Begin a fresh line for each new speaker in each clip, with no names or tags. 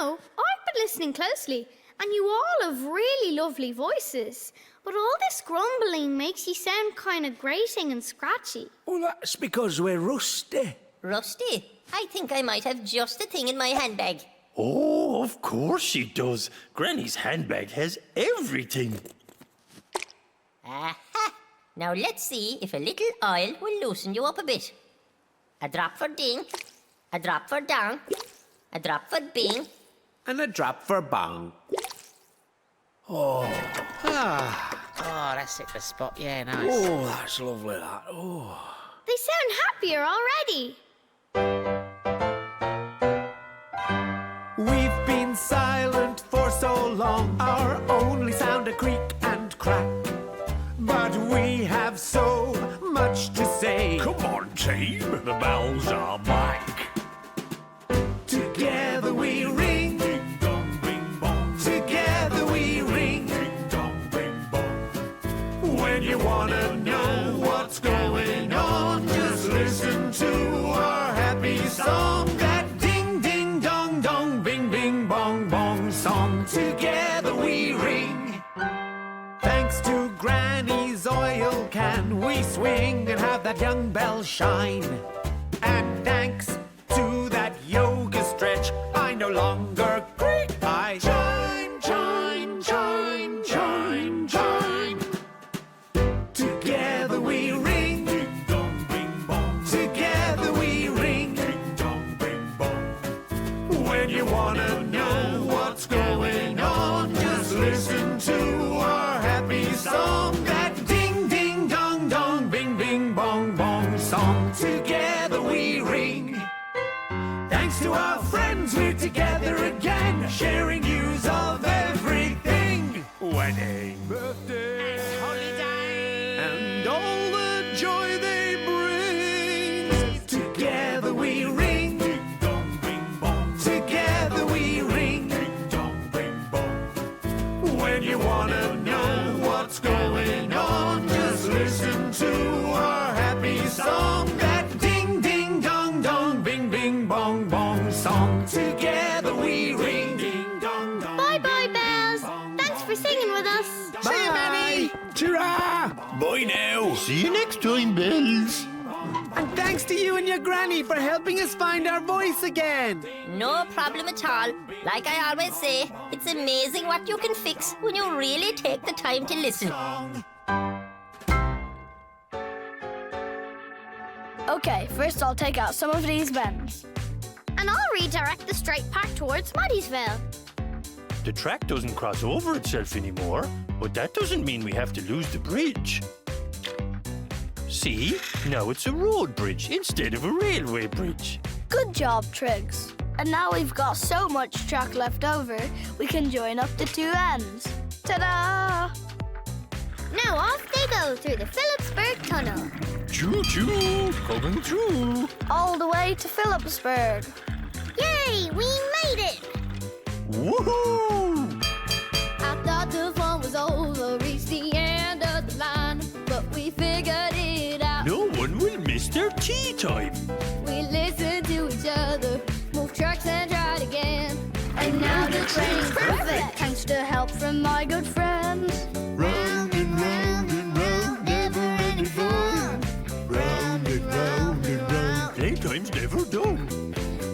know, I've been listening closely, and you all have really lovely voices. But all this grumbling makes you sound kind of grating and scratchy.
Well, that's because we're rusty.
Rusty? I think I might have just the thing in my handbag.
Oh, of course she does. Granny's handbag has everything.
Aha! Now let's see if a little oil will loosen you up a bit. A drop for ding, a drop for dong, a drop for bing,
And a drop for bang.
Oh, that's it, the spot. Yeah, nice.
Oh, that's lovely, that. Oh.
They sound happier already.
We've been silent for so long, our only sound a creak and crack. But we have so much to say.
Come on, team. The bells are back.
Together we ring.
Ding dong, bing bong.
Together we ring.
Ding dong, bing bong.
When you wanna know what's going on, just listen to our happy song. That ding ding dong dong bing bing bong bong song. Together we ring. Thanks to Granny's oil can, we swing and have that young bell shine. And thanks to that yoga stretch, I no longer creak, I chime, chime, chime, chime, chime. Together we ring.
Ding dong, bing bong.
Together we ring.
Ding dong, bing bong.
When you wanna know what's going on, just listen to our happy song. That ding ding dong dong bing bing bong bong song. Together we ring. Thanks to our friends, we're together again, sharing news of everything.
Wedding.
Birthday. Holiday. And all the joy they bring. Together we ring.
Ding dong, bing bong.
Together we ring.
Ding dong, bing bong.
When you wanna know what's going on, just listen to our happy song. That ding ding dong dong bing bing bong bong song. Together we ring. Ding dong dong.
Bye-bye, bells. Thanks for singing with us.
See you, Maddie.
Ta-ra! Bye now.
See you next time, Bells.
And thanks to you and your granny for helping us find our voice again.
No problem at all. Like I always say, it's amazing what you can fix when you really take the time to listen.
Okay, first I'll take out some of these bends.
And I'll redirect the straight path towards Maddysville.
The track doesn't cross over itself anymore, but that doesn't mean we have to lose the bridge. See? Now it's a road bridge instead of a railway bridge.
Good job, Triggs. And now we've got so much track left over, we can join up the two ends. Ta-da!
Now off they go through the Phillipsburg Tunnel.
Choo-choo, coming through.
All the way to Phillipsburg.
Yay, we made it!
Woohoo!
I thought the fun was over, reached the end of the line, but we figured it out.
No one will miss their tea time.
We listened to each other, moved tracks and tried again. And now the train's perfect,
Thanks to help from my good friends.
Round and round and round, never-ending fun. Round and round and round.
Playtime's never done.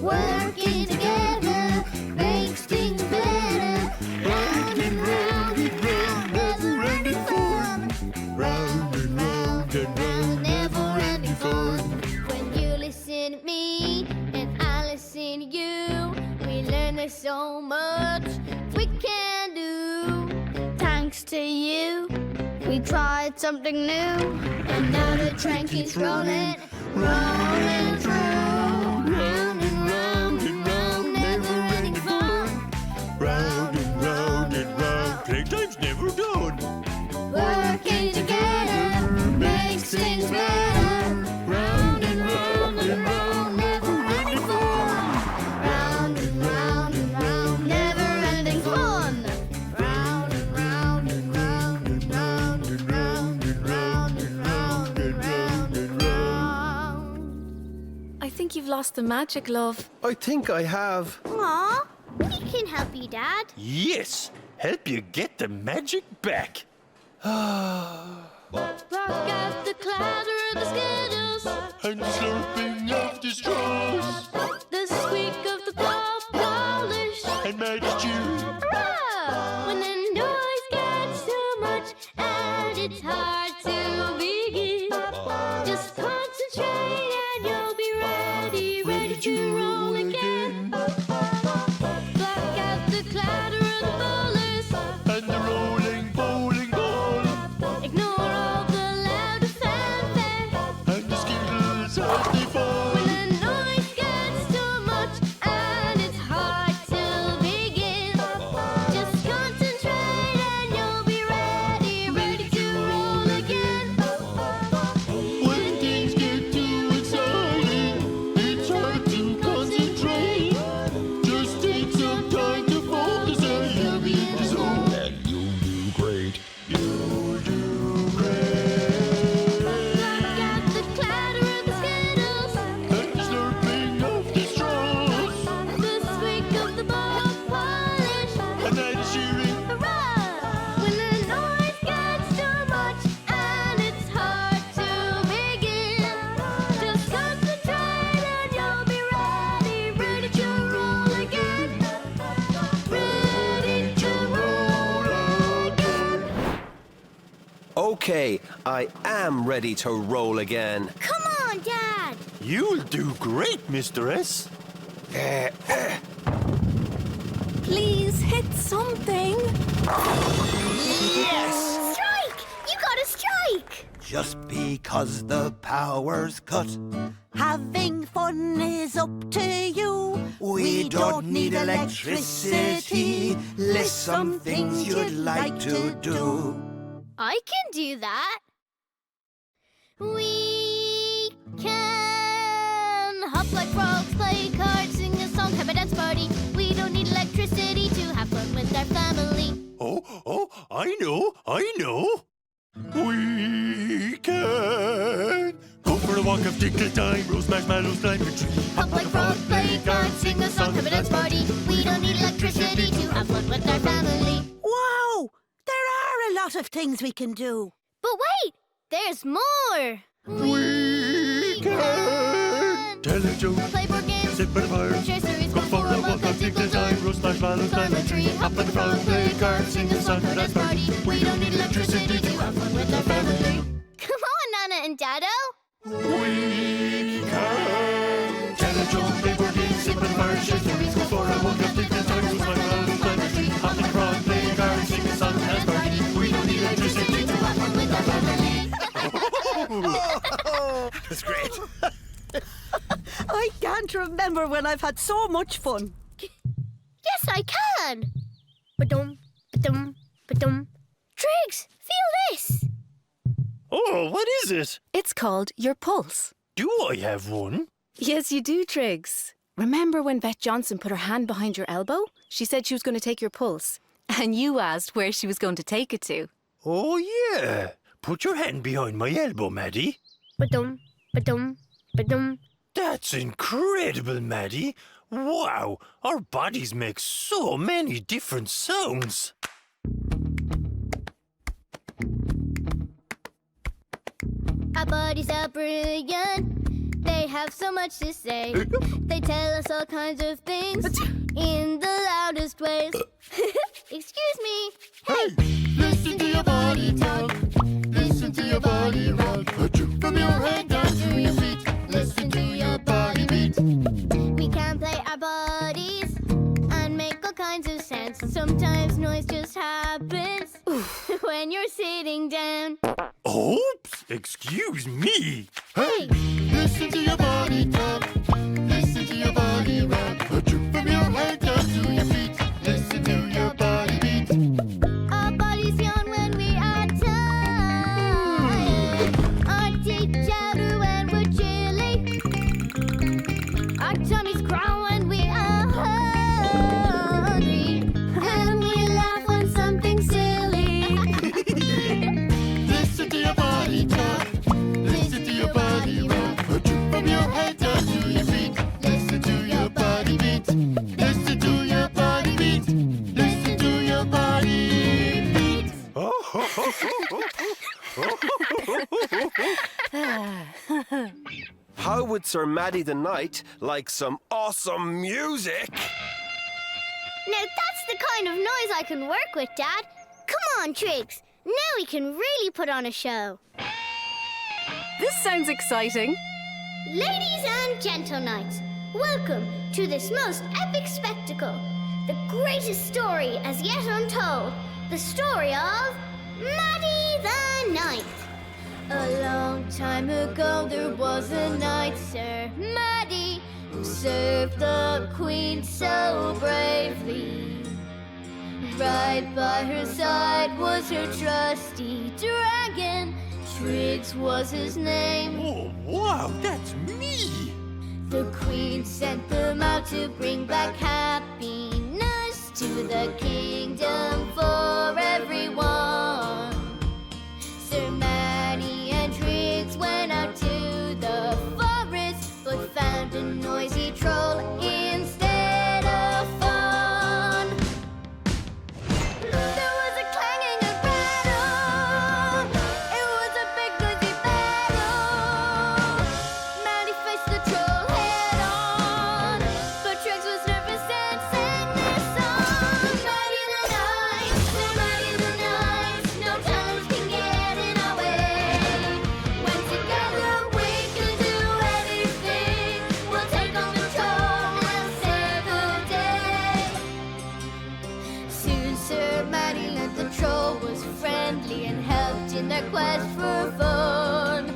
working together makes things better. Round and round and round, never-ending fun.
Round and round and round,
Never-ending fun. When you listen to me and I listen to you, we learn there's so much we can do.
Thanks to you, we tried something new.
And now the train keeps rolling, rolling through. Round and round and round, never-ending fun.
round and round and round.
Playtime's never done.
Working together makes things better. Round and round and round, never-ending fun. Round and round and round, never-ending fun. Round and round and round and round and round and round and round and round and round.
I think you've lost the magic, love.
I think I have.
Aw, we can help you, Dad.
Yes, help you get the magic back.
Rock out the clatter of the skittles,
And slurping of the straws.
the squeak of the pop polish.
And Maddie's cheering.
Hurrah! When the noise gets too much and it's hard to begin, just concentrate and you'll be ready, ready to roll again. Block out the clatter of the bowlers,
And the rolling bowling ball.
ignore all the loud fanfare.
And the skittles as they fall.
When the noise gets too much and it's hard to begin, just concentrate and you'll be ready, ready to roll again.
When things get too exciting, it's hard to concentrate. Just take some time to focus and you'll be in the zone. And you'll do great. You'll do great.
Block out the clatter of the skittles,
And the slurping of the straws.
the squeak of the ball polish.
And Maddie's cheering.
Hurrah! When the noise gets too much and it's hard to begin, just concentrate and you'll be ready, ready to roll again. Ready to roll again.
Okay, I am ready to roll again.
Come on, Dad.
You'll do great, Mr. S.
Please hit something.
Strike! You got a strike!
Just because the power's cut,
Having fun is up to you.
we don't need electricity. List some things you'd like to do.
I can do that. We can hop like frogs, play cards, sing a song, have a dance party. We don't need electricity to have fun with our family.
Oh, I know. We can go for a walk of tickle time, roast marshmallows, climb a tree.
Hop like frogs, play cards, sing a song, have a dance party. We don't need electricity to have fun with our family.
Wow! There are a lot of things we can do.
But wait, there's more.
We can
Tell a joke,
Play board games,
sit by the fire,
share stories,
go for a walk of tickle time, roast marshmallows, climb a tree. Hop like a frog, play cards, sing a song, dance party. We don't need electricity to have fun with our family.
Come on, Nana and Dado.
We can
Tell a joke, play board games, sit by the fire, share stories, go for a walk of tickle time, roast marshmallows, climb a tree. Hop like a frog, play cards, sing a song, dance party. We don't need electricity to have fun with our family.
That's great.
I can't remember when I've had so much fun.
Yes, I can. Ba-dum, ba-dum, ba-dum. Triggs, feel this.
Oh, what is it?
It's called your pulse.
Do I have one?
Yes, you do, Triggs. Remember when Beth Johnson put her hand behind your elbow? She said she was going to take your pulse. And you asked where she was going to take it to.
Oh, yeah. Put your hand behind my elbow, Maddie.
Ba-dum, ba-dum, ba-dum.
That's incredible, Maddie. Wow, our bodies make so many different sounds.
Our bodies are brilliant. They have so much to say. They tell us all kinds of things in the loudest ways. Excuse me. Hey, listen to your body talk. Listen to your body rock. From your head down to your feet. Listen to your body beat. We can play our bodies and make all kinds of sounds. Sometimes noise just happens when you're sitting down.
Oops, excuse me.
Hey,
listen to your body talk. Listen to your body rock. From your head down to your feet. Listen to your body beat.
our bodies yawn when we are tired. Our teeth chatter when we're chilly. Our tummies growl when we are hungry. And we laugh when something's silly.
Listen to your body talk. Listen to your body rock. From your
would Sir Maddie the Knight like some awesome music?
Now that's the kind of noise I can work with, Dad. Come on, Triggs. Now we can really put on a show.
This sounds exciting.
Ladies and gentle knights, welcome to this most epic spectacle. The greatest story as yet untold. The story of Maddie the Knight. A long time ago there was a knight, Sir Maddie, who served the Queen so bravely. Right by her side was her trusty dragon. Triggs was his name.
Oh, wow, that's me!
The Queen sent them out to bring back happiness to the kingdom for everyone. Sir Maddie and Triggs went out to the forest, but found a noisy troll instead of fun. There was a clanging of battle. It was a big noisy battle. Maddie faced the troll head on, but Triggs was nervous and sang this song. Maddie the Knight, Sir Maddie the Knight, no challenge can get in our way. When together we can do anything, we'll take on the troll and save the day. Soon Sir Maddie learned the troll was friendly and helped in their quest for fun.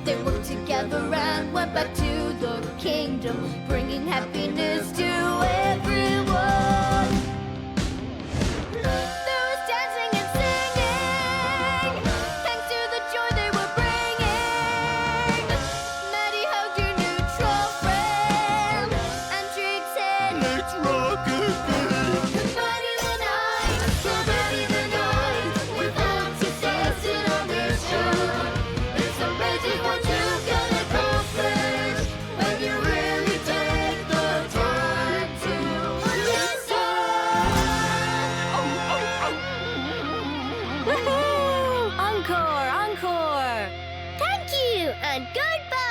They worked together and went back to the kingdom, bringing happiness to everyone. There was dancing and singing, thanks to the joy they were bringing. Maddie hugged her new troll friend, and Triggs said,
Let's rock again.
Maddie the Knight, Sir Maddie the Knight, we found success in our mission. It's amazing what you can accomplish when you really take the time to listen.
Woohoo! Encore! Encore!
Thank you, and goodbye.